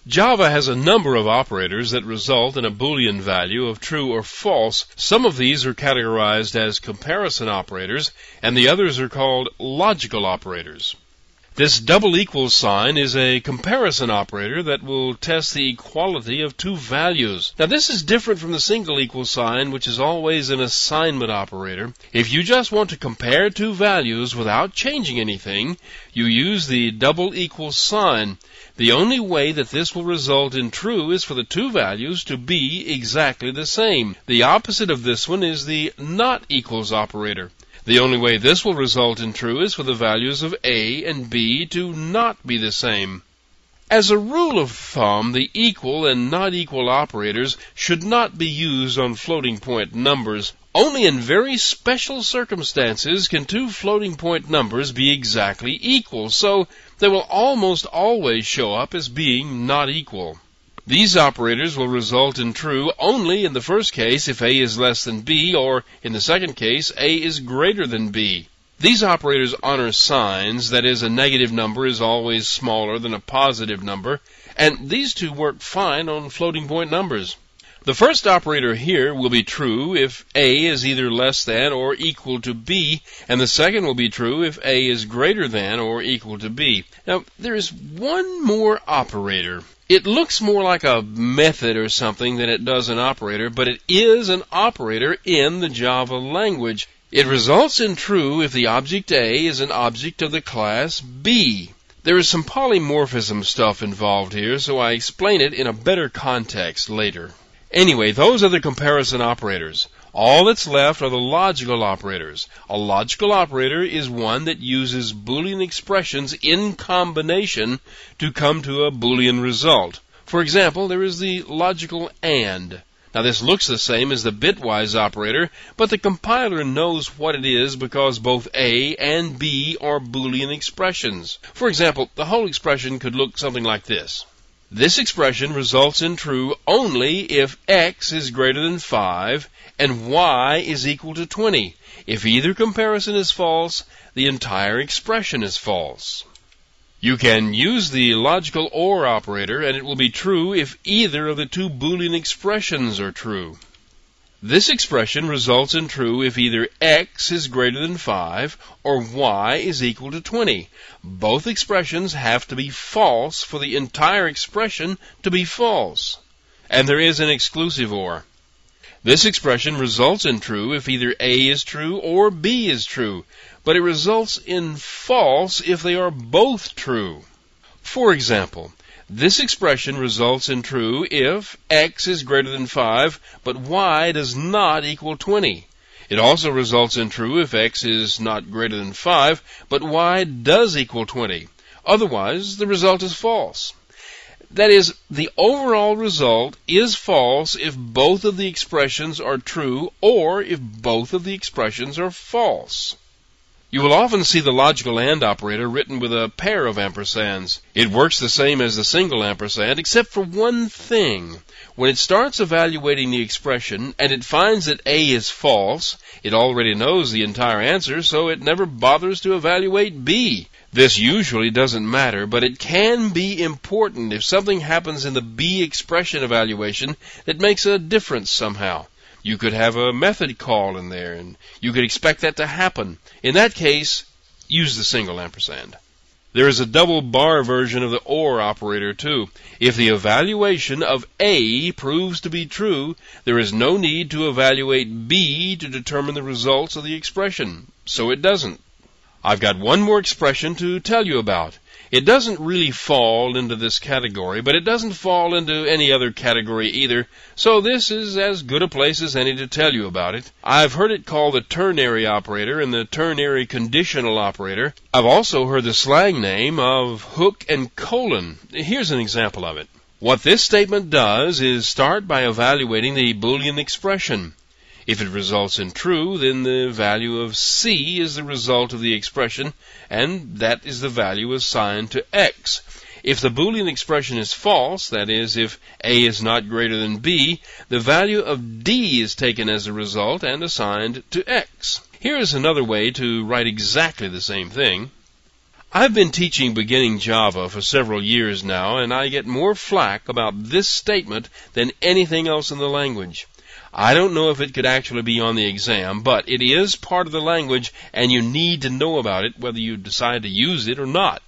Java has a number of operators that result in a Boolean value of true or false. Some of these are categorized as comparison operators, and the others are called logical operators. This double equals sign is a comparison operator that will test the equality of two values. Now this is different from the single equals sign, which is always an assignment operator. If you just want to compare two values without changing anything, you use the double equals sign. The only way that this will result in true is for the two values to be exactly the same. The opposite of this one is the not equals operator. The only way this will result in true is for the values of A and B to not be the same. As a rule of thumb, the equal and not equal operators should not be used on floating point numbers. Only in very special circumstances can two floating point numbers be exactly equal, so they will almost always show up as being not equal. These operators will result in true only in the first case if A is less than B, or in the second case, A is greater than B. These operators honor signs, that is, a negative number is always smaller than a positive number, and these two work fine on floating point numbers. The first operator here will be true if A is either less than or equal to B, and the second will be true if A is greater than or equal to B. Now, there is one more operator. It looks more like a method or something than it does an operator, but it is an operator in the Java language. It results in true if the object A is an object of the class B. There is some polymorphism stuff involved here, so I explain it in a better context later. Anyway, those are the comparison operators. All that's left are the logical operators. A logical operator is one that uses Boolean expressions in combination to come to a Boolean result. For example, there is the logical AND. Now this looks the same as the bitwise operator, but the compiler knows what it is because both A and B are Boolean expressions. For example, the whole expression could look something like this. This expression results in true only if x is greater than 5 and y is equal to 20. If either comparison is false, the entire expression is false. You can use the logical OR operator, and it will be true if either of the two Boolean expressions are true. This expression results in true if either x is greater than 5 or y is equal to 20. Both expressions have to be false for the entire expression to be false. And there is an exclusive OR. This expression results in true if either A is true or B is true, but it results in false if they are both true. For example, this expression results in true if x is greater than 5, but y does not equal 20. It also results in true if x is not greater than 5, but y does equal 20. Otherwise, the result is false. That is, the overall result is false if both of the expressions are true or if both of the expressions are false. You will often see the logical AND operator written with a pair of ampersands. It works the same as the single ampersand, except for one thing. When it starts evaluating the expression and it finds that A is false, it already knows the entire answer, so it never bothers to evaluate B. This usually doesn't matter, but it can be important if something happens in the B expression evaluation that makes a difference somehow. You could have a method call in there, and you could expect that to happen. In that case, use the single ampersand. There is a double bar version of the OR operator too. If the evaluation of A proves to be true, there is no need to evaluate B to determine the results of the expression, so it doesn't. I've got one more expression to tell you about. It doesn't really fall into this category, but it doesn't fall into any other category either, so this is as good a place as any to tell you about it. I've heard it called the ternary operator and the ternary conditional operator. I've also heard the slang name of hook and colon. Here's an example of it. What this statement does is start by evaluating the Boolean expression. If it results in true, then the value of C is the result of the expression, and that is the value assigned to X. If the Boolean expression is false, that is, if A is not greater than B, the value of D is taken as a result and assigned to X. Here is another way to write exactly the same thing. I've been teaching beginning Java for several years now, and I get more flack about this statement than anything else in the language. I don't know if it could actually be on the exam, but it is part of the language, and you need to know about it whether you decide to use it or not.